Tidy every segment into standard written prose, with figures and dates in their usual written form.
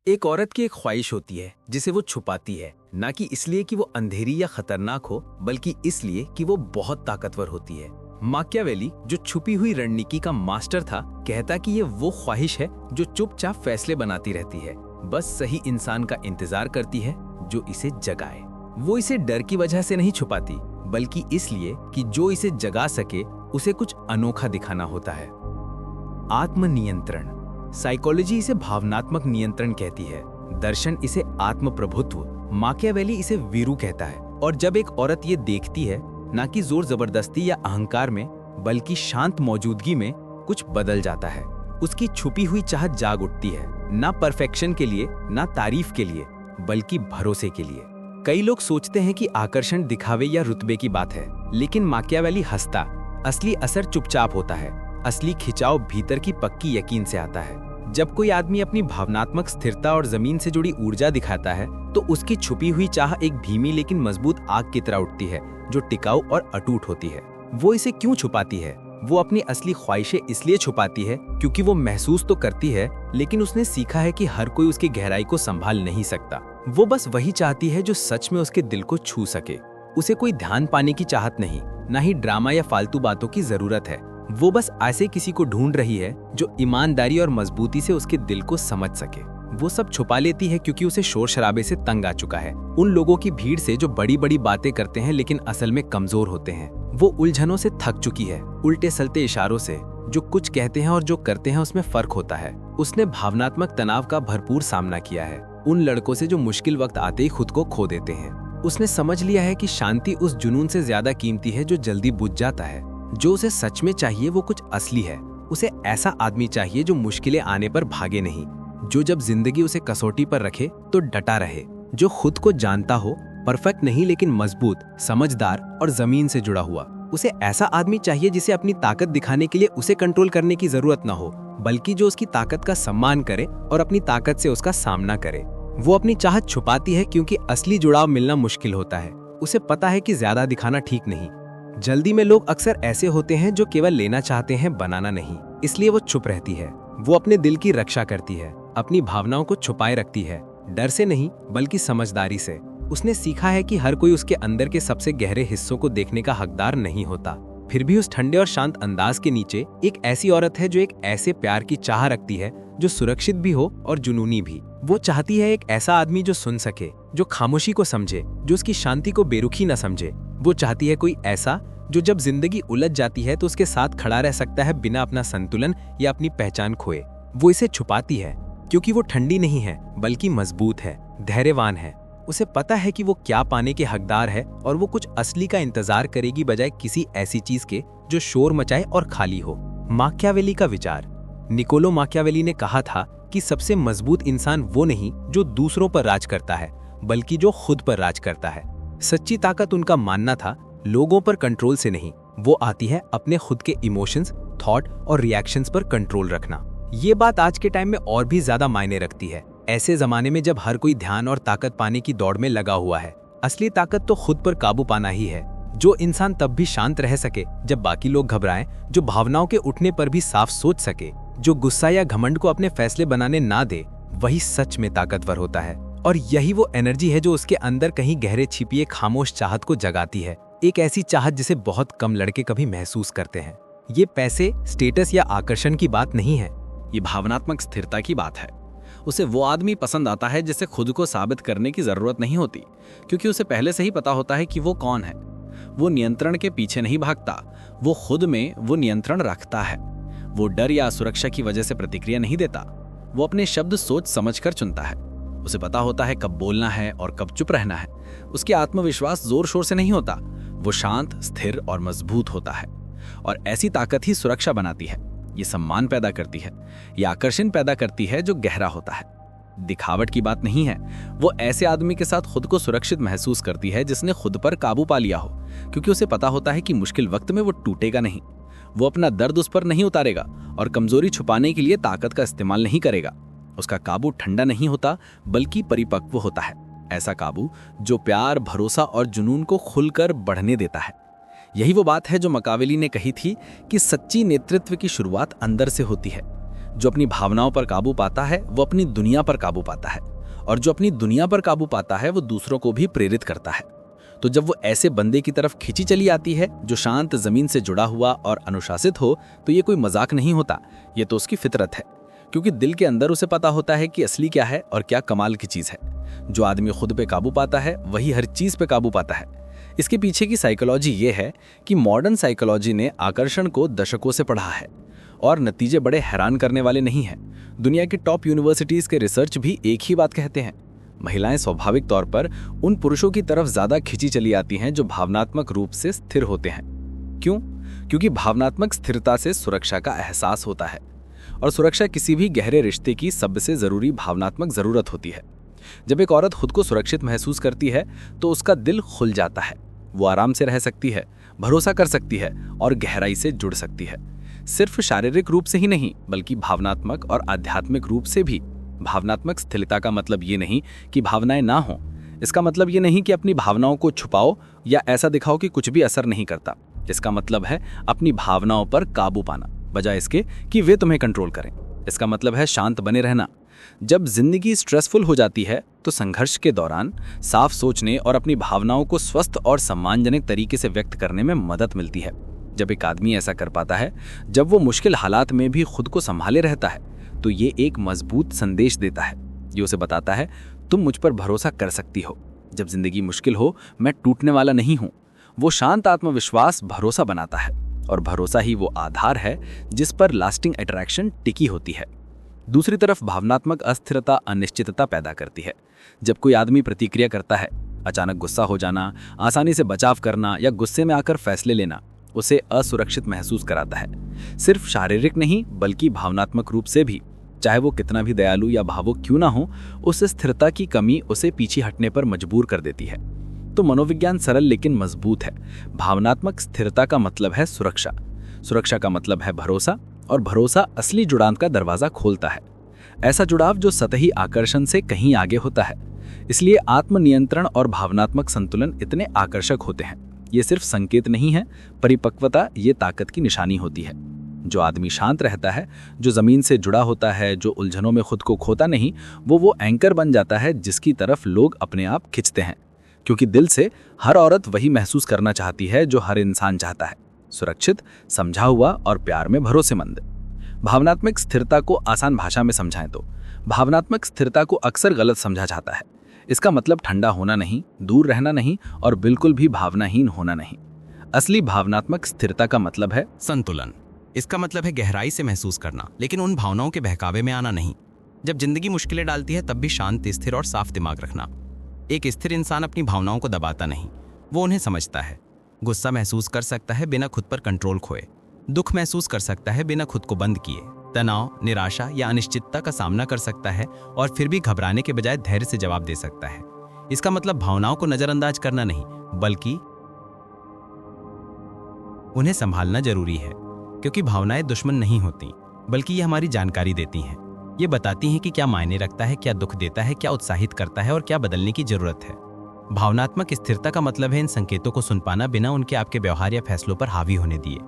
एक औरत की एक ख्वाहिश होती है जिसे वो छुपाती है, ना कि इसलिए कि वो अंधेरी या खतरनाक हो, बल्कि इसलिए कि वो बहुत ताकतवर होती है। माकियावेली, जो छुपी हुई रणनीति का मास्टर था, कहता कि ये वो ख्वाहिश है जो चुपचाप फैसले बनाती रहती है, बस सही इंसान का इंतजार करती है जो इसे जगाए। वो इसे डर की वजह से नहीं छुपाती, बल्कि इसलिए कि जो इसे जगा सके उसे कुछ अनोखा दिखाना होता है। आत्मनियंत्रण। साइकोलॉजी इसे भावनात्मक नियंत्रण कहती है, दर्शन इसे आत्म प्रभुत्व, माकियावेली इसे वीरू कहता है। और जब एक औरत ये देखती है, ना कि जोर जबरदस्ती या अहंकार में, बल्कि शांत मौजूदगी में, कुछ बदल जाता है। उसकी छुपी हुई चाहत जाग उठती है, ना परफेक्शन के लिए, ना तारीफ के लिए, बल्कि भरोसे के लिए। कई लोग सोचते हैं कि आकर्षण दिखावे या रुतबे की बात है, लेकिन माकियावेली हंसता, असली असर चुपचाप होता है। असली खिंचाव भीतर की पक्की यकीन से आता है। जब कोई आदमी अपनी भावनात्मक स्थिरता और जमीन से जुड़ी ऊर्जा दिखाता है, तो उसकी छुपी हुई चाह एक धीमी लेकिन मजबूत आग की तरह उठती है, जो टिकाऊ और अटूट होती है। वो इसे क्यों छुपाती है? वो अपनी असली ख्वाहिशें इसलिए छुपाती है क्योंकि वो महसूस तो करती है, लेकिन उसने सीखा है कि हर कोई उसकी गहराई को संभाल नहीं सकता। वो बस वही चाहती है जो सच में उसके दिल को छू सके। उसे कोई ध्यान पाने की चाहत नहीं, ना ही ड्रामा या फालतू बातों की जरूरत है। वो बस ऐसे किसी को ढूंढ रही है जो ईमानदारी और मजबूती से उसके दिल को समझ सके। वो सब छुपा लेती है क्योंकि उसे शोर शराबे से तंग आ चुका है, उन लोगों की भीड़ से जो बड़ी बड़ी बातें करते हैं लेकिन असल में कमजोर होते हैं। वो उलझनों से थक चुकी है, उल्टे सलते इशारों से, जो कुछ कहते हैं और जो करते हैं उसमें फर्क होता है। उसने भावनात्मक तनाव का भरपूर सामना किया है, उन लड़कों से जो मुश्किल वक्त आते ही खुद को खो देते हैं। उसने समझ लिया है कि शांति उस जुनून से ज्यादा कीमती है जो जल्दी बुझ जाता है। जो उसे सच में चाहिए वो कुछ असली है। उसे ऐसा आदमी चाहिए जो मुश्किलें आने पर भागे नहीं, जो जब जिंदगी उसे कसौटी पर रखे तो डटा रहे, जो खुद को जानता हो, परफेक्ट नहीं लेकिन मजबूत, समझदार और जमीन से जुड़ा हुआ। उसे ऐसा आदमी चाहिए जिसे अपनी ताकत दिखाने के लिए उसे कंट्रोल करने की जरूरत न हो, बल्कि जो उसकी ताकत का सम्मान करे और अपनी ताकत से उसका सामना करे। वो अपनी चाहत छुपाती है क्योंकि असली जुड़ाव मिलना मुश्किल होता है। उसे पता है कि ज्यादा दिखाना ठीक नहीं। जल्दी में लोग अक्सर ऐसे होते हैं जो केवल लेना चाहते हैं, बनाना नहीं। इसलिए वो चुप रहती है। वो अपने दिल की रक्षा करती है, अपनी भावनाओं को छुपाए रखती है, डर से नहीं बल्कि समझदारी से। उसने सीखा है कि हर कोई उसके अंदर के सबसे गहरे हिस्सों को देखने का हकदार नहीं होता। फिर भी उस ठंडे और शांत अंदाज के नीचे एक ऐसी औरत है जो एक ऐसे प्यार की चाह रखती है जो सुरक्षित भी हो और जुनूनी भी। वो चाहती है एक ऐसा आदमी जो सुन सके, जो खामोशी को समझे, जो उसकी शांति को बेरुखी न समझे। वो चाहती है कोई ऐसा जो जब जिंदगी उलझ जाती है तो उसके साथ खड़ा रह सकता है बिना अपना संतुलन या अपनी पहचान खोए। वो इसे छुपाती है क्योंकि वो ठंडी नहीं है बल्कि मजबूत है, धैर्यवान है। उसे पता है कि वो क्या पाने के हकदार है और वो कुछ असली का इंतजार करेगी बजाय किसी ऐसी चीज के जो शोर मचाए और खाली हो। माकियावेली का विचार। निकोलो माकियावेली ने कहा था कि सबसे मजबूत इंसान वो नहीं जो दूसरों पर राज करता है, बल्कि जो खुद पर राज करता है। सच्ची ताकत, उनका मानना था, लोगों पर कंट्रोल से नहीं, वो आती है अपने खुद के इमोशंस, थॉट और रिएक्शंस पर कंट्रोल रखना। ये बात आज के टाइम में और भी ज्यादा मायने रखती है, ऐसे जमाने में जब हर कोई ध्यान और ताकत पाने की दौड़ में लगा हुआ है। असली ताकत तो खुद पर काबू पाना ही है। जो इंसान तब भी शांत रह सके जब बाकी लोग घबराएं, जो भावनाओं के उठने पर भी साफ सोच सके, जो गुस्सा या घमंड को अपने फैसले बनाने ना दे, वही सच में ताकतवर होता है। और यही वो एनर्जी है जो उसके अंदर कहीं गहरे छिपी एक खामोश चाहत को जगाती है। एक ऐसी चाहत जिसे बहुत कम लड़के कभी महसूस करते हैं। ये पैसे, स्टेटस या आकर्षण की बात नहीं है, ये भावनात्मक स्थिरता की बात है। उसे वो आदमी पसंद आता है जिसे खुद को साबित करने की जरूरत नहीं होती, क्योंकि उसे पहले से ही पता होता है कि वो कौन है। वो नियंत्रण के पीछे नहीं भागता, वो खुद में वो नियंत्रण रखता है। वो डर या सुरक्षा की वजह से प्रतिक्रिया नहीं देता, वो अपने शब्द सोच समझकर चुनता है। उसे पता होता है कब बोलना है और कब चुप रहना है। उसके आत्मविश्वास जोर शोर से नहीं होता, वो शांत, स्थिर और मजबूत होता है। और ऐसी ताकत ही सुरक्षा बनाती है, ये सम्मान पैदा करती है, ये आकर्षण पैदा करती है जो गहरा होता है। दिखावट की बात नहीं है। वो ऐसे आदमी के साथ खुद को सुरक्षित महसूस करती है जिसने खुद पर काबू पा लिया हो, क्योंकि उसे पता होता है कि मुश्किल वक्त में वो टूटेगा नहीं। वो अपना दर्द उस पर नहीं उतारेगा और कमजोरी छुपाने के लिए ताकत का इस्तेमाल नहीं करेगा। उसका काबू ठंडा नहीं होता बल्कि परिपक्व होता है, ऐसा काबू जो प्यार, भरोसा और जुनून को खुलकर बढ़ने देता है। यही वो बात है जो माकियावेली ने कही थी कि सच्ची नेतृत्व की शुरुआत अंदर से होती है। जो अपनी भावनाओं पर काबू पाता है वो अपनी दुनिया पर काबू पाता है, और जो अपनी दुनिया पर काबू पाता है वो दूसरों को भी प्रेरित करता है। तो जब वो ऐसे बंदे की तरफ खींची चली आती है जो शांत जमीन से जुड़ा हुआ और अनुशासित हो, तो ये कोई मजाक नहीं होता, ये तो उसकी फितरत है। क्योंकि दिल के अंदर उसे पता होता है कि असली क्या है और क्या कमाल की चीज है। जो आदमी खुद पे काबू पाता है वही हर चीज पे काबू पाता है। इसके पीछे की साइकोलॉजी ये है कि मॉडर्न साइकोलॉजी ने आकर्षण को दशकों से पढ़ा है और नतीजे बड़े हैरान करने वाले नहीं हैं। दुनिया की टॉप यूनिवर्सिटीज के रिसर्च भी एक ही बात कहते हैं। महिलाएं स्वाभाविक तौर पर उन पुरुषों की तरफ ज्यादा खिंची चली आती हैं जो भावनात्मक रूप से स्थिर होते हैं। क्यों? क्योंकि भावनात्मक स्थिरता से सुरक्षा का एहसास होता है, और सुरक्षा किसी भी गहरे रिश्ते की सबसे जरूरी भावनात्मक जरूरत होती है। जब एक औरत खुद को सुरक्षित महसूस करती है तो उसका दिल खुल जाता है। वो आराम से रह सकती है, भरोसा कर सकती है और गहराई से जुड़ सकती है। सिर्फ शारीरिक रूप से ही नहीं, बल्कि भावनात्मक और आध्यात्मिक रूप से भी। भावनात्मक स्थिरता का मतलब ये नहीं कि भावनाएं ना हो। इसका मतलब ये नहीं कि अपनी भावनाओं को छुपाओ या ऐसा दिखाओ कि कुछ भी असर नहीं करता। इसका मतलब है अपनी भावनाओं पर काबू पाना, बजाय इसके कि वे तुम्हें कंट्रोल करें। इसका मतलब है शांत बने रहना। जब जिंदगी स्ट्रेसफुल हो जाती है तो संघर्ष के दौरान साफ सोचने और अपनी भावनाओं को स्वस्थ और सम्मानजनक तरीके से व्यक्त करने में मदद मिलती है। जब एक आदमी ऐसा कर पाता है, जब वो मुश्किल हालात में भी खुद को संभाले रहता है, तो ये एक मजबूत संदेश देता है। ये उसे बताता है, तुम मुझ पर भरोसा कर सकती हो। जब जिंदगी मुश्किल हो, मैं टूटने वाला नहीं हूं। वो शांत आत्मविश्वास भरोसा बनाता है, और भरोसा ही वो आधार है जिस पर लास्टिंग अट्रैक्शन टिकी होती है। दूसरी तरफ भावनात्मक अस्थिरता अनिश्चितता पैदा करती है। जब कोई आदमी प्रतिक्रिया करता है, अचानक गुस्सा हो जाना, आसानी से बचाव करना या गुस्से में आकर फैसले लेना उसे असुरक्षित महसूस कराता है। सिर्फ शारीरिक नहीं, बल्कि भावनात्मक रूप से भी। चाहे वो कितना भी दयालु या भावुक क्यों ना हो, उस स्थिरता की कमी उसे पीछे हटने पर मजबूर कर देती है। तो मनोविज्ञान सरल लेकिन मजबूत है। भावनात्मक स्थिरता का मतलब है सुरक्षा, सुरक्षा का मतलब है भरोसा, और भरोसा असली जुड़ाव का दरवाजा खोलता है। ऐसा जुड़ाव जो सतही आकर्षण से कहीं आगे होता है। इसलिए आत्मनियंत्रण और भावनात्मक संतुलन इतने आकर्षक होते हैं। ये सिर्फ संकेत नहीं है, परिपक्वता ये ताकत की निशानी होती है। जो आदमी शांत रहता है, जो जमीन से जुड़ा होता है, जो उलझनों में खुद को खोता नहीं, वो एंकर बन जाता है जिसकी तरफ लोग अपने आप खिंचते हैं। क्योंकि दिल से हर औरत वही महसूस करना चाहती है जो हर इंसान चाहता है, सुरक्षित, समझा हुआ और प्यार में भरोसेमंद। भावनात्मक स्थिरता को आसान भाषा में समझाएं तो भावनात्मक स्थिरता को अक्सर गलत समझा जाता है। इसका मतलब ठंडा होना नहीं, दूर रहना नहीं, और बिल्कुल भी भावनाहीन होना नहीं। असली भावनात्मक स्थिरता का मतलब है संतुलन। इसका मतलब है गहराई से महसूस करना, लेकिन उन भावनाओं के बहकावे में आना नहीं। जब जिंदगी मुश्किलें डालती है तब भी शांत, स्थिर और साफ दिमाग रखना। एक स्थिर इंसान अपनी भावनाओं को दबाता नहीं, वो उन्हें समझता है। गुस्सा महसूस कर सकता है बिना खुद पर कंट्रोल खोए, दुख महसूस कर सकता है बिना खुद को बंद किए, तनाव, निराशा या अनिश्चितता का सामना कर सकता है और फिर भी घबराने के बजाय धैर्य से जवाब दे सकता है। इसका मतलब भावनाओं को नजरअंदाज करना नहीं, बल्कि उन्हें संभालना जरूरी है। क्योंकि भावनाएं दुश्मन नहीं होती, बल्कि ये हमारी जानकारी देती हैं। ये बताती हैं कि क्या मायने रखता है, क्या दुख देता है, क्या उत्साहित करता है और क्या बदलने की जरूरत है। भावनात्मक स्थिरता का मतलब है इन संकेतों को सुन पाना बिना उनके आपके व्यवहार या फैसलों पर हावी होने दिए।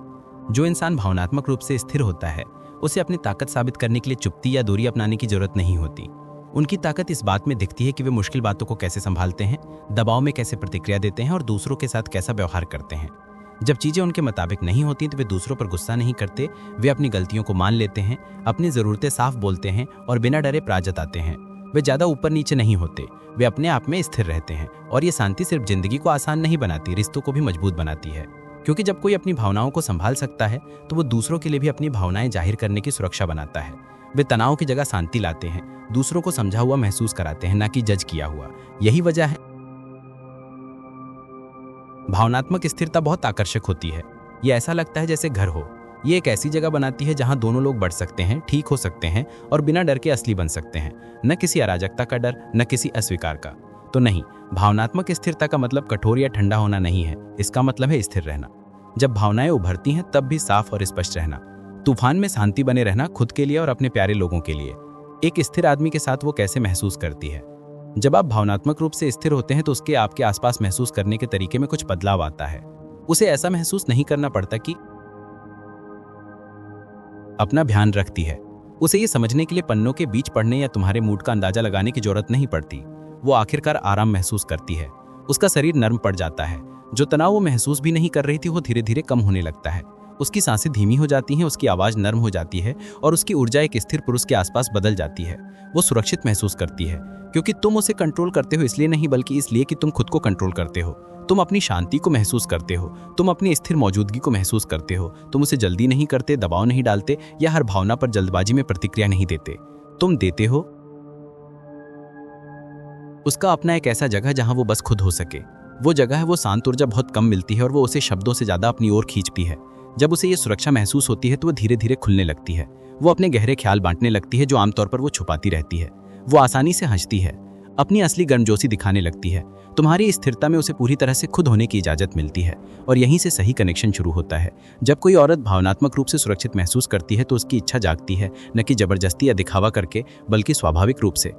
जो इंसान भावनात्मक रूप से स्थिर होता है, उसे अपनी ताकत साबित करने के लिए चुप्पी या दूरी अपनाने की जरूरत नहीं होती। उनकी ताकत इस बात में दिखती है कि वे मुश्किल बातों को कैसे संभालते हैं, दबाव में कैसे प्रतिक्रिया देते हैं और दूसरों के साथ कैसा व्यवहार करते हैं। जब चीजें उनके मुताबिक नहीं होती तो वे दूसरों पर गुस्सा नहीं करते, वे अपनी गलतियों को मान लेते हैं, अपनी जरूरतें साफ बोलते हैं और बिना डरे प्राज जताते हैं। वे ज्यादा ऊपर नीचे नहीं होते, वे अपने आप में स्थिर रहते हैं। और ये शांति सिर्फ जिंदगी को आसान नहीं बनाती, रिश्तों को भी मजबूत बनाती है। क्योंकि जब कोई अपनी भावनाओं को संभाल सकता है तो वो दूसरों के लिए भी अपनी भावनाएं जाहिर करने की सुरक्षा बनाता है। वे तनाव की जगह शांति लाते हैं, दूसरों को समझा हुआ महसूस कराते हैं, ना कि जज किया हुआ। यही वजह है भावनात्मक स्थिरता बहुत आकर्षक होती है। ये ऐसा लगता है जैसे घर हो। ये एक ऐसी जगह बनाती है जहां दोनों लोग बढ़ सकते हैं, ठीक हो सकते हैं और बिना डर के असली बन सकते हैं। न किसी अराजकता का डर, न किसी अस्वीकार का। तो नहीं, भावनात्मक स्थिरता का मतलब कठोर या ठंडा होना नहीं है। इसका मतलब है स्थिर रहना। जब भावनाएं उभरती हैं तब भी साफ और स्पष्ट रहना। तूफान में शांति बने रहना, खुद के लिए और अपने प्यारे लोगों के लिए। एक स्थिर आदमी के साथ वो कैसे महसूस करती है। जब आप भावनात्मक रूप से स्थिर होते हैं तो उसके आपके आसपास महसूस करने के तरीके में कुछ बदलाव आता है। उसे ऐसा महसूस नहीं करना पड़ता कि अपना ध्यान रखती है। उसे ये समझने के लिए पन्नों के बीच पढ़ने या तुम्हारे मूड का अंदाजा लगाने की जरूरत नहीं पड़ती। वो आखिरकार आराम महसूस करती है। उसका शरीर नर्म पड़ जाता है। जो तनाव वो महसूस भी नहीं कर रही थी वो धीरे धीरे कम होने लगता है। उसकी सांसें धीमी हो जाती हैं, उसकी आवाज़ नर्म हो जाती है और उसकी ऊर्जा एक स्थिर पुरुष के आसपास बदल जाती है। वो सुरक्षित महसूस करती है, क्योंकि तुम उसे कंट्रोल करते हो, इसलिए नहीं बल्कि इसलिए कि तुम खुद को कंट्रोल करते हो। तुम अपनी शांति को महसूस करते हो, तुम अपनी स्थिर मौजूदगी को महसूस करते हो। तुम उसे जल्दी नहीं करते, दबाव नहीं डालते या हर भावना पर जल्दबाजी में प्रतिक्रिया नहीं देते। तुम देते हो उसका अपना एक ऐसा जगह जहां वो बस खुद हो सके। वो जगह है, वो शांत ऊर्जा बहुत कम मिलती है और वो उसे शब्दों से ज्यादा अपनी ओर खींचती है। जब उसे ये सुरक्षा महसूस होती है तो वो धीरे धीरे खुलने लगती है। वो अपने गहरे ख्याल बांटने लगती है जो आमतौर पर वो छुपाती रहती है। वो आसानी से हंसती है, अपनी असली गर्मजोशी दिखाने लगती है। तुम्हारी स्थिरता में उसे पूरी तरह से खुद होने की इजाजत मिलती है और यहीं से सही कनेक्शन शुरू होता है। जब कोई औरत भावनात्मक रूप से सुरक्षित महसूस करती है तो उसकी इच्छा जागती है, न कि जबरदस्ती या दिखावा करके, बल्कि स्वाभाविक रूप से।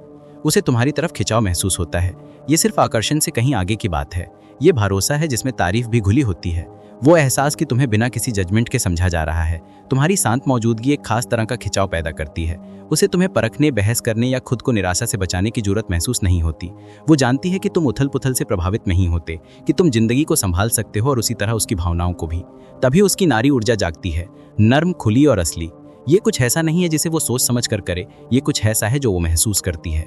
उसे तुम्हारी तरफ खिंचाव महसूस होता है। ये सिर्फ आकर्षण से कहीं आगे की बात है। ये भरोसा है जिसमें तारीफ भी घुली होती है। वो एहसास कि तुम्हें बिना किसी जजमेंट के समझा जा रहा है। तुम्हारी शांत मौजूदगी एक खास तरह का खिंचाव पैदा करती है। उसे तुम्हें परखने, बहस करने या खुद को निराशा से बचाने की जरूरत महसूस नहीं होती। वो जानती है कि तुम उथल पुथल से प्रभावित नहीं होते, कि तुम जिंदगी को संभाल सकते हो और उसी तरह उसकी भावनाओं को भी। तभी उसकी नारी ऊर्जा जागती है, नर्म, खुली और असली। ये कुछ ऐसा नहीं है जिसे वो सोच समझ कर करे, ये कुछ ऐसा है जो वो महसूस करती है।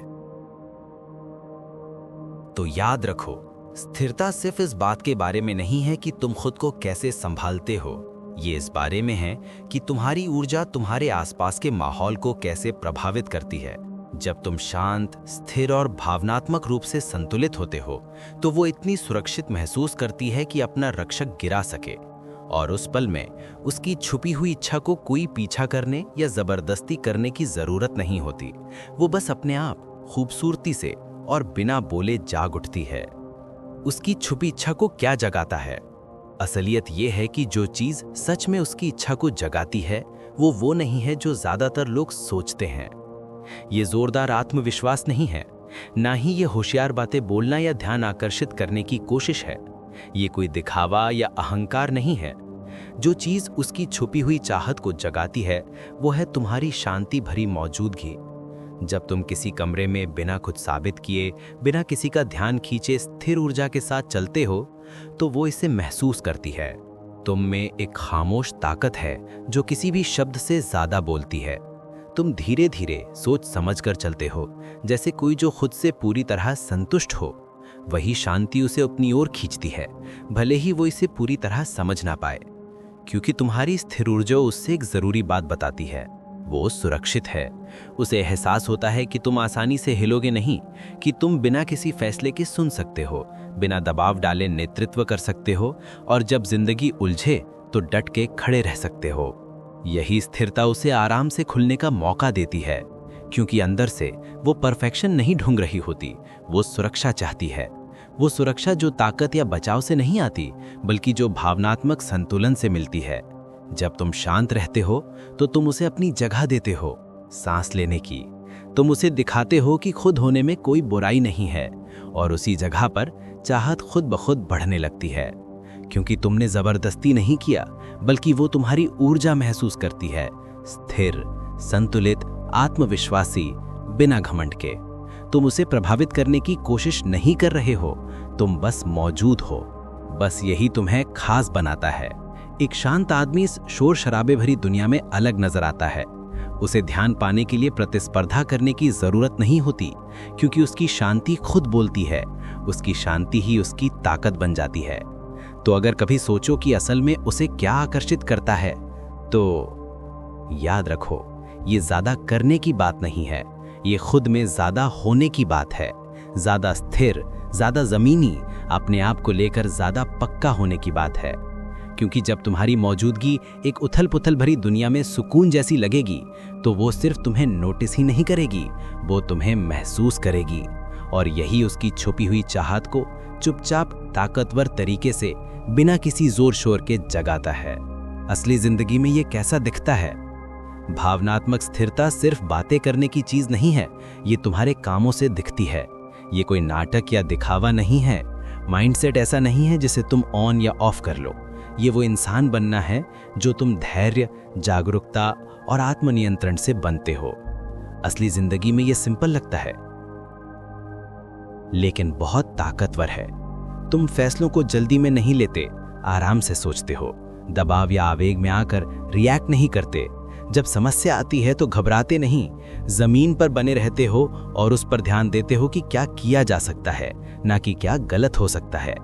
तो याद रखो, स्थिरता सिर्फ इस बात के बारे में नहीं है कि तुम खुद को कैसे संभालते हो। ये इस बारे में है कि तुम्हारी ऊर्जा तुम्हारे आसपास के माहौल को कैसे प्रभावित करती है। जब तुम शांत, स्थिर और भावनात्मक रूप से संतुलित होते हो तो वो इतनी सुरक्षित महसूस करती है कि अपना रक्षक गिरा सके, और उस पल में उसकी छुपी हुई इच्छा को कोई पीछा करने या जबरदस्ती करने की जरूरत नहीं होती। वो बस अपने आप खूबसूरती से और बिना बोले जाग उठती है। उसकी छुपी इच्छा को क्या जगाता है? असलियत ये है कि जो चीज सच में उसकी इच्छा को जगाती है वो नहीं है जो ज्यादातर लोग सोचते हैं। ये जोरदार आत्मविश्वास नहीं है, ना ही ये होशियार बातें बोलना या ध्यान आकर्षित करने की कोशिश है। ये कोई दिखावा या अहंकार नहीं है। जो चीज उसकी छुपी हुई चाहत को जगाती है वो है तुम्हारी शांति भरी मौजूदगी। जब तुम किसी कमरे में बिना कुछ साबित किए, बिना किसी का ध्यान खींचे स्थिर ऊर्जा के साथ चलते हो तो वो इसे महसूस करती है। तुम में एक खामोश ताकत है जो किसी भी शब्द से ज्यादा बोलती है। तुम धीरे धीरे सोच समझ कर चलते हो, जैसे कोई जो खुद से पूरी तरह संतुष्ट हो। वही शांति उसे अपनी ओर खींचती है, भले ही वो इसे पूरी तरह समझ ना पाए, क्योंकि तुम्हारी स्थिर ऊर्जा उससे एक जरूरी बात बताती है, वो सुरक्षित है। उसे एहसास होता है कि तुम आसानी से हिलोगे नहीं, कि तुम बिना किसी फैसले के सुन सकते हो, बिना दबाव डाले नेतृत्व कर सकते हो, और जब जिंदगी उलझे तो डट के खड़े रह सकते हो। यही स्थिरता उसे आराम से खुलने का मौका देती है, क्योंकि अंदर से वो परफेक्शन नहीं ढूंढ रही होती, वो सुरक्षा चाहती है। वो सुरक्षा जो ताकत या बचाव से नहीं आती, बल्कि जो भावनात्मक संतुलन से मिलती है। जब तुम शांत रहते हो तो तुम उसे अपनी जगह देते हो, सांस लेने की। तुम उसे दिखाते हो कि खुद होने में कोई बुराई नहीं है, और उसी जगह पर चाहत खुद ब खुद बढ़ने लगती है, क्योंकि तुमने जबरदस्ती नहीं किया, बल्कि वो तुम्हारी ऊर्जा महसूस करती है, स्थिर, संतुलित, आत्मविश्वासी, बिना घमंड के। तुम उसे प्रभावित करने की कोशिश नहीं कर रहे हो, तुम बस मौजूद हो। बस यही तुम्हें खास बनाता है। एक शांत आदमी इस शोर शराबे भरी दुनिया में अलग नजर आता है। उसे ध्यान पाने के लिए प्रतिस्पर्धा करने की जरूरत नहीं होती, क्योंकि उसकी शांति खुद बोलती है। उसकी शांति ही उसकी ताकत बन जाती है। तो अगर कभी सोचो कि असल में उसे क्या आकर्षित करता है, तो याद रखो, ये ज्यादा करने की बात नहीं है, ये खुद में ज्यादा होने की बात है। ज्यादा स्थिर, ज्यादा जमीनी, अपने आप को लेकर ज्यादा पक्का होने की बात है। क्योंकि जब तुम्हारी मौजूदगी एक उथल पुथल भरी दुनिया में सुकून जैसी लगेगी, तो वो सिर्फ तुम्हें नोटिस ही नहीं करेगी, वो तुम्हें महसूस करेगी। और यही उसकी छुपी हुई चाहत को चुपचाप ताकतवर तरीके से बिना किसी जोर शोर के जगाता है। असली जिंदगी में ये कैसा दिखता है? भावनात्मक स्थिरता सिर्फ बातें करने की चीज नहीं है, ये तुम्हारे कामों से दिखती है। ये कोई नाटक या दिखावा नहीं है। माइंडसेट ऐसा नहीं है जिसे तुम ऑन या ऑफ कर लो। ये वो इंसान बनना है जो तुम धैर्य, जागरूकता और आत्मनियंत्रण से बनते हो। असली जिंदगी में यह सिंपल लगता है, लेकिन बहुत ताकतवर है। तुम फैसलों को जल्दी में नहीं लेते, आराम से सोचते हो। दबाव या आवेग में आकर रिएक्ट नहीं करते। जब समस्या आती है तो घबराते नहीं, जमीन पर बने रहते हो और उस पर ध्यान देते हो कि क्या किया जा सकता है, ना कि क्या गलत हो सकता है।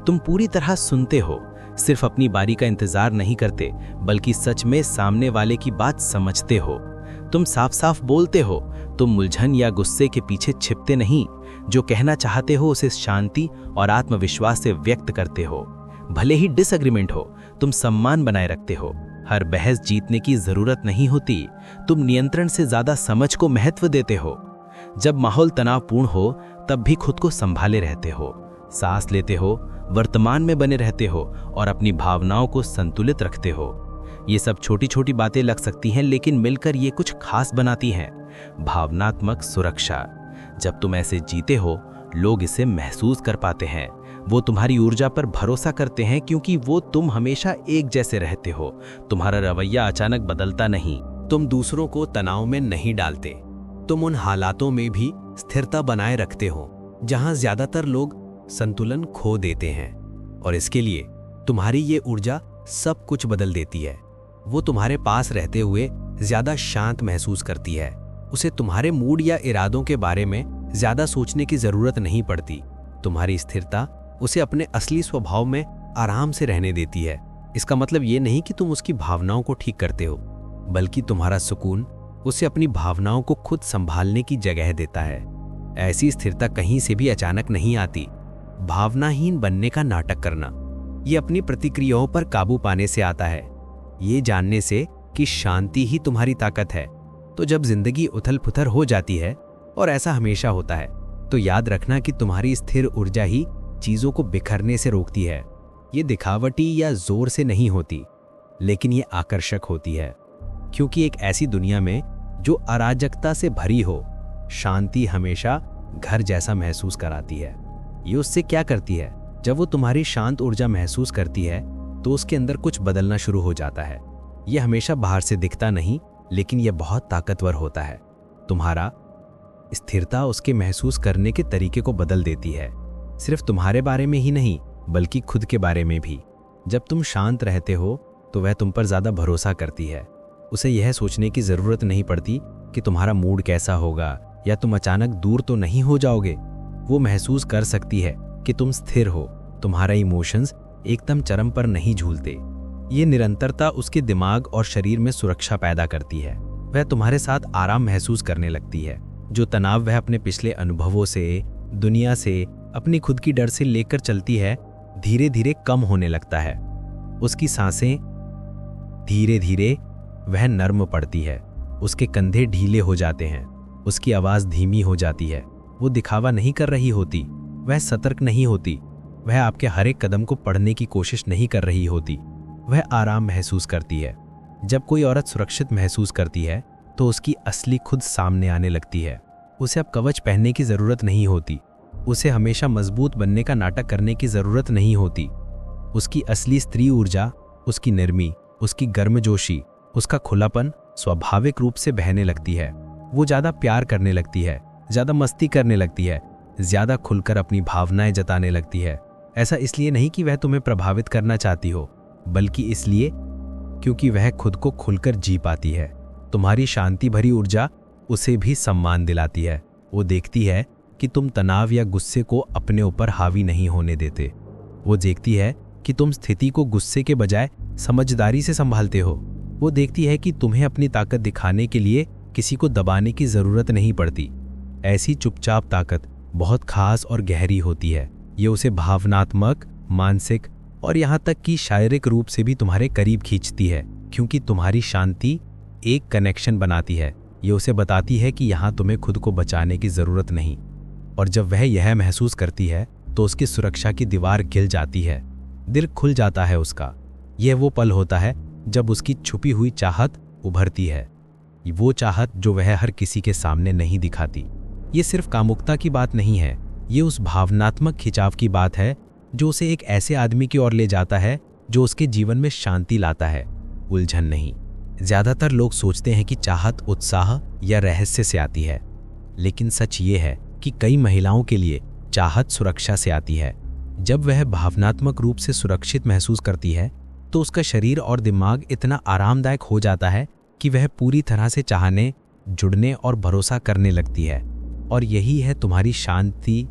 तुम पूरी तरह सुनते हो, सिर्फ अपनी बारी का इंतजार नहीं करते, बल्कि सच में सामने वाले की बात समझते हो। तुम साफ साफ बोलते हो, तुम उलझन या गुस्से के पीछे छिपते नहीं। जो कहना चाहते हो उसे शांति और आत्मविश्वास से व्यक्त करते हो। भले ही डिसएग्रीमेंट हो, तुम सम्मान बनाए रखते हो। हर बहस जीतने की जरूरत नहीं होती। तुम नियंत्रण से ज्यादा समझ को महत्व देते हो। जब माहौल तनावपूर्ण हो तब भी खुद को संभाले रहते हो, सांस लेते हो, वर्तमान में बने रहते हो और अपनी भावनाओं को संतुलित रखते हो। ये सब छोटी छोटी बातें लग सकती हैं, लेकिन मिलकर ये कुछ खास बनाती हैं। भावनात्मक सुरक्षा। जब तुम ऐसे जीते हो, लोग इसे महसूस कर पाते हैं। वो तुम्हारी ऊर्जा पर भरोसा करते हैं क्योंकि वो तुम हमेशा एक जैसे रहते हो। तुम्हारा रवैया अचानक बदलता नहीं। तुम दूसरों को तनाव में नहीं डालते। तुम उन हालातों में भी स्थिरता बनाए रखते हो जहां ज्यादातर लोग संतुलन खो देते हैं। और इसके लिए तुम्हारी ये ऊर्जा सब कुछ बदल देती है। वो तुम्हारे पास रहते हुए ज्यादा शांत महसूस करती है। उसे तुम्हारे मूड या इरादों के बारे में ज्यादा सोचने की जरूरत नहीं पड़ती। तुम्हारी स्थिरता उसे अपने असली स्वभाव में आराम से रहने देती है। इसका मतलब ये नहीं कि तुम उसकी भावनाओं को ठीक करते हो, बल्कि तुम्हारा सुकून उसे अपनी भावनाओं को खुद संभालने की जगह देता है। ऐसी स्थिरता कहीं से भी अचानक नहीं आती। भावनाहीन बनने का नाटक करना ये अपनी प्रतिक्रियाओं पर काबू पाने से आता है, ये जानने से कि शांति ही तुम्हारी ताकत है। तो जब जिंदगी उथल-पुथल हो जाती है, और ऐसा हमेशा होता है, तो याद रखना कि तुम्हारी स्थिर ऊर्जा ही चीजों को बिखरने से रोकती है। ये दिखावटी या जोर से नहीं होती, लेकिन ये आकर्षक होती है। क्योंकि एक ऐसी दुनिया में जो अराजकता से भरी हो, शांति हमेशा घर जैसा महसूस कराती है। ये उससे क्या करती है? जब वो तुम्हारी शांत ऊर्जा महसूस करती है तो उसके अंदर कुछ बदलना शुरू हो जाता है। ये हमेशा बाहर से दिखता नहीं, लेकिन यह बहुत ताकतवर होता है। तुम्हारा स्थिरता उसके महसूस करने के तरीके को बदल देती है। सिर्फ तुम्हारे बारे में ही नहीं, बल्कि खुद के बारे में भी। जब तुम शांत रहते हो तो वह तुम पर ज्यादा भरोसा करती है। उसे यह सोचने की जरूरत नहीं पड़ती कि तुम्हारा मूड कैसा होगा या तुम अचानक दूर तो नहीं हो जाओगे। वो महसूस कर सकती है कि तुम स्थिर हो, तुम्हारा इमोशंस एकदम चरम पर नहीं झूलते। ये निरंतरता उसके दिमाग और शरीर में सुरक्षा पैदा करती है। वह तुम्हारे साथ आराम महसूस करने लगती है। जो तनाव वह अपने पिछले अनुभवों से, दुनिया से, अपनी खुद की डर से लेकर चलती है, धीरे धीरे कम होने लगता है। उसकी सांसें धीरे धीरे वह नर्म पड़ती है। उसके कंधे ढीले हो जाते हैं। उसकी आवाज धीमी हो जाती है। वो दिखावा नहीं कर रही होती, वह सतर्क नहीं होती, वह आपके हर एक कदम को पढ़ने की कोशिश नहीं कर रही होती। वह आराम महसूस करती है। जब कोई औरत सुरक्षित महसूस करती है तो उसकी असली खुद सामने आने लगती है। उसे अब कवच पहनने की जरूरत नहीं होती। उसे हमेशा मजबूत बनने का नाटक करने की जरूरत नहीं होती। उसकी असली स्त्री ऊर्जा, उसकी नरमी, उसकी गर्मजोशी, उसका खुलापन स्वाभाविक रूप से बहने लगती है। वो ज्यादा प्यार करने लगती है, ज्यादा मस्ती करने लगती है, ज्यादा खुलकर अपनी भावनाएं जताने लगती है। ऐसा इसलिए नहीं कि वह तुम्हें प्रभावित करना चाहती हो, बल्कि इसलिए क्योंकि वह खुद को खुलकर जी पाती है। तुम्हारी शांति भरी ऊर्जा उसे भी सम्मान दिलाती है। वो देखती है कि तुम तनाव या गुस्से को अपने ऊपर हावी नहीं होने देते। वो देखती है कि तुम स्थिति को गुस्से के बजाय समझदारी से संभालते हो। वो देखती है कि तुम्हें अपनी ताकत दिखाने के लिए किसी को दबाने की जरूरत नहीं पड़ती। ऐसी चुपचाप ताकत बहुत खास और गहरी होती है। ये उसे भावनात्मक, मानसिक और यहाँ तक कि शारीरिक रूप से भी तुम्हारे करीब खींचती है, क्योंकि तुम्हारी शांति एक कनेक्शन बनाती है। ये उसे बताती है कि यहाँ तुम्हें खुद को बचाने की जरूरत नहीं। और जब वह यह महसूस करती है तो उसकी सुरक्षा की दीवार गिर जाती है, दिल खुल जाता है उसका। यह वो पल होता है जब उसकी छुपी हुई चाहत उभरती है, वो चाहत जो वह हर किसी के सामने नहीं दिखाती। ये सिर्फ कामुकता की बात नहीं है, ये उस भावनात्मक खिंचाव की बात है जो उसे एक ऐसे आदमी की ओर ले जाता है जो उसके जीवन में शांति लाता है, उलझन नहीं। ज़्यादातर लोग सोचते हैं कि चाहत उत्साह या रहस्य से आती है, लेकिन सच ये है कि कई महिलाओं के लिए चाहत सुरक्षा से आती है। जब वह भावनात्मक रूप से सुरक्षित महसूस करती है तो उसका शरीर और दिमाग इतना आरामदायक हो जाता है कि वह पूरी तरह से चाहने, जुड़ने और भरोसा करने लगती है। और यही है तुम्हारी शांति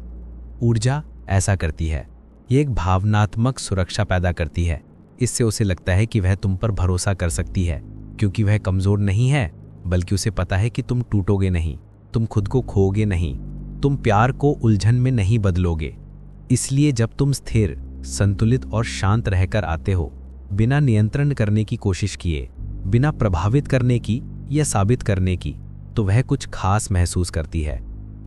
ऊर्जा ऐसा करती है। ये एक भावनात्मक सुरक्षा पैदा करती है। इससे उसे लगता है कि वह तुम पर भरोसा कर सकती है, क्योंकि वह कमज़ोर नहीं है, बल्कि उसे पता है कि तुम टूटोगे नहीं, तुम खुद को खोगे नहीं, तुम प्यार को उलझन में नहीं बदलोगे। इसलिए जब तुम स्थिर, संतुलित और शांत रहकर आते हो, बिना नियंत्रण करने की कोशिश किए, बिना प्रभावित करने की या साबित करने की, तो वह कुछ खास महसूस करती है।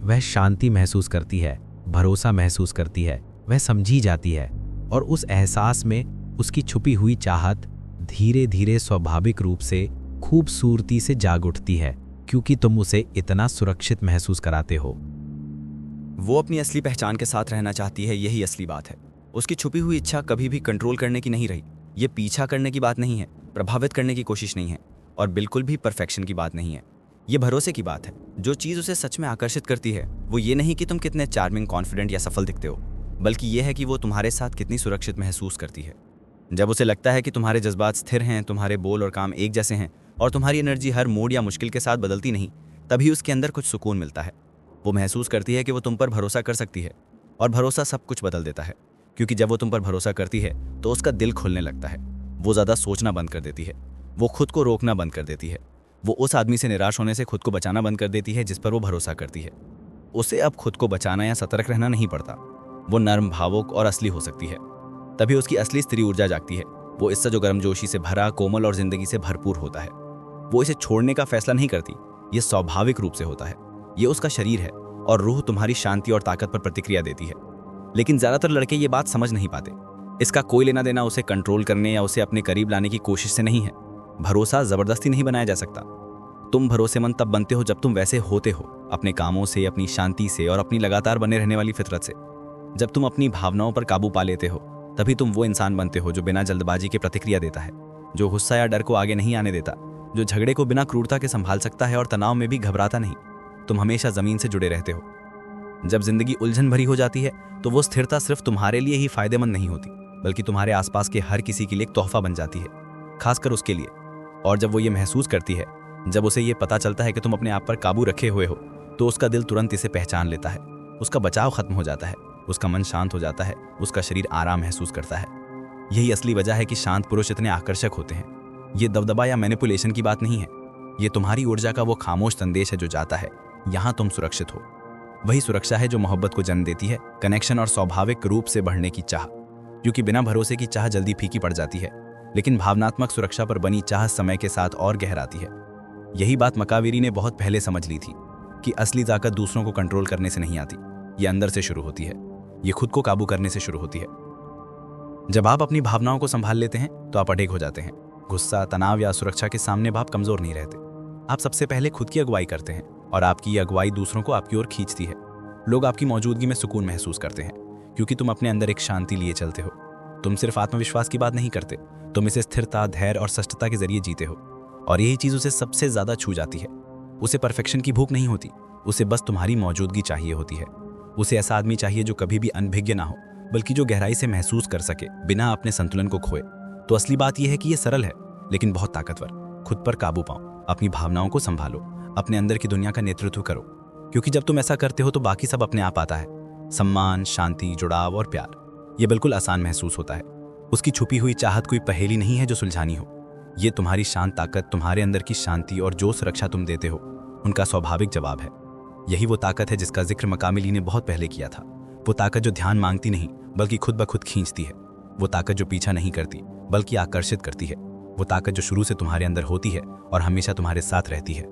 वह शांति महसूस करती है, भरोसा महसूस करती है, वह समझी जाती है। और उस एहसास में उसकी छुपी हुई चाहत धीरे धीरे स्वाभाविक रूप से खूबसूरती से जाग उठती है, क्योंकि तुम उसे इतना सुरक्षित महसूस कराते हो। वो अपनी असली पहचान के साथ रहना चाहती है, यही असली बात है। उसकी छुपी हुई इच्छा कभी भी कंट्रोल करने की नहीं रही। ये पीछा करने की बात नहीं है, प्रभावित करने की कोशिश नहीं है, और बिल्कुल भी परफेक्शन की बात नहीं है। ये भरोसे की बात है। जो चीज़ उसे सच में आकर्षित करती है वो ये नहीं कि तुम कितने चार्मिंग, कॉन्फिडेंट या सफल दिखते हो, बल्कि ये है कि वो तुम्हारे साथ कितनी सुरक्षित महसूस करती है। जब उसे लगता है कि तुम्हारे जज्बात स्थिर हैं, तुम्हारे बोल और काम एक जैसे हैं, और तुम्हारी एनर्जी हर मूड या मुश्किल के साथ बदलती नहीं, तभी उसके अंदर कुछ सुकून मिलता है। वो महसूस करती है कि वो तुम पर भरोसा कर सकती है, और भरोसा सब कुछ बदल देता है। क्योंकि जब वो तुम पर भरोसा करती है तो उसका दिल खुलने लगता है। वो ज़्यादा सोचना बंद कर देती है, वो खुद को रोकना बंद कर देती है, वो उस आदमी से निराश होने से खुद को बचाना बंद कर देती है जिस पर वो भरोसा करती है। उसे अब खुद को बचाना या सतर्क रहना नहीं पड़ता। वो नर्म, भावुक और असली हो सकती है। तभी उसकी असली स्त्री ऊर्जा जागती है। वो इससे जो गर्मजोशी से भरा, कोमल और जिंदगी से भरपूर होता है। वो इसे छोड़ने का फैसला नहीं करती, ये स्वाभाविक रूप से होता है। ये उसका शरीर है, और रूह तुम्हारी शांति और ताकत पर प्रतिक्रिया देती है। लेकिन ज्यादातर लड़के ये बात समझ नहीं पाते। इसका कोई लेना देना उसे कंट्रोल करने या उसे अपने करीब लाने की कोशिश से नहीं है। भरोसा जबरदस्ती नहीं बनाया जा सकता। तुम भरोसेमंद तब बनते हो जब तुम वैसे होते हो, अपने कामों से, अपनी शांति से और अपनी लगातार बने रहने वाली फितरत से। जब तुम अपनी भावनाओं पर काबू पा लेते हो, तभी तुम वो इंसान बनते हो जो बिना जल्दबाजी के प्रतिक्रिया देता है, जो गुस्सा या डर को आगे नहीं आने देता, जो झगड़े को बिना क्रूरता के संभाल सकता है और तनाव में भी घबराता नहीं। तुम हमेशा जमीन से जुड़े रहते हो। जब जिंदगी उलझन भरी हो जाती है तो वो स्थिरता सिर्फ तुम्हारे लिए ही फायदेमंद नहीं होती, बल्कि तुम्हारे आसपास के हर किसी के लिए एक तोहफा बन जाती है, खासकर उसके लिए। और जब वो ये महसूस करती है, जब उसे ये पता चलता है कि तुम अपने आप पर काबू रखे हुए हो, तो उसका दिल तुरंत इसे पहचान लेता है। उसका बचाव खत्म हो जाता है, उसका मन शांत हो जाता है, उसका शरीर आराम महसूस करता है। यही असली वजह है कि शांत पुरुष इतने आकर्षक होते हैं। ये दबदबा या मैनिपुलेशन की बात नहीं है। ये तुम्हारी ऊर्जा का वो खामोश संदेश है जो जाता है, यहाँ तुम सुरक्षित हो। वही सुरक्षा है जो मोहब्बत को जन्म देती है, कनेक्शन और स्वाभाविक रूप से बढ़ने की चाह। क्योंकि बिना भरोसे की चाह जल्दी फीकी पड़ जाती है, लेकिन भावनात्मक सुरक्षा पर बनी चाह समय के साथ और गहराती है। यही बात मकावीरी ने बहुत पहले समझ ली थी कि असली ताकत दूसरों को कंट्रोल करने से नहीं आती, ये अंदर से शुरू होती है। ये खुद को काबू करने से शुरू होती है। जब आप अपनी भावनाओं को संभाल लेते हैं तो आप अडेग हो जाते हैं। गुस्सा, तनाव या सुरक्षा के सामने आप कमजोर नहीं रहते। आप सबसे पहले खुद की अगुवाई करते हैं, और आपकी ये अगुवाई दूसरों को आपकी ओर खींचती है। लोग आपकी मौजूदगी में सुकून महसूस करते हैं, क्योंकि तुम अपने अंदर एक शांति लिए चलते हो। तुम सिर्फ आत्मविश्वास की बात नहीं करते, तुम इसे स्थिरता, धैर्य और सच्चता के जरिए जीते हो। और यही चीज उसे सबसे ज्यादा छू जाती है। उसे परफेक्शन की भूख नहीं होती, उसे बस तुम्हारी मौजूदगी चाहिए होती है। उसे ऐसा आदमी चाहिए जो कभी भी अनभिज्ञ ना हो, बल्कि जो गहराई से महसूस कर सके बिना अपने संतुलन को खोए। तो असली बात यह है कि यह सरल है, लेकिन बहुत ताकतवर। खुद पर काबू पाओ, अपनी भावनाओं को संभालो, अपने अंदर की दुनिया का नेतृत्व करो। क्योंकि जब तुम ऐसा करते हो तो बाकी सब अपने आप आता है। सम्मान, शांति, जुड़ाव और प्यार, ये बिल्कुल आसान महसूस होता है। उसकी छुपी हुई चाहत कोई पहेली नहीं है जो सुलझानी हो। ये तुम्हारी शांत ताकत, तुम्हारे अंदर की शांति और जो सुरक्षा तुम देते हो, उनका स्वाभाविक जवाब है। यही वो ताकत है जिसका जिक्र मकामिली ने बहुत पहले किया था। वो ताकत जो ध्यान मांगती नहीं, बल्कि खुद ब खुद खींचती है। वो ताकत जो पीछा नहीं करती, बल्कि आकर्षित करती है। वो ताकत जो शुरू से तुम्हारे अंदर होती है और हमेशा तुम्हारे साथ रहती है।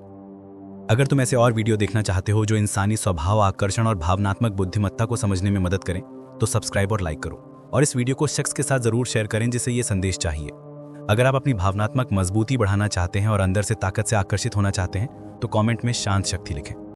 अगर तुम ऐसे और वीडियो देखना चाहते हो जो इंसानी स्वभाव, आकर्षण और भावनात्मक बुद्धिमत्ता को समझने में मदद करें, तो सब्सक्राइब और लाइक करो, और इस वीडियो को उस शख्स के साथ जरूर शेयर करें जिसे ये संदेश चाहिए। अगर आप अपनी भावनात्मक मजबूती बढ़ाना चाहते हैं और अंदर से ताकत से आकर्षित होना चाहते हैं, तो कमेंट में शांत शक्ति लिखें।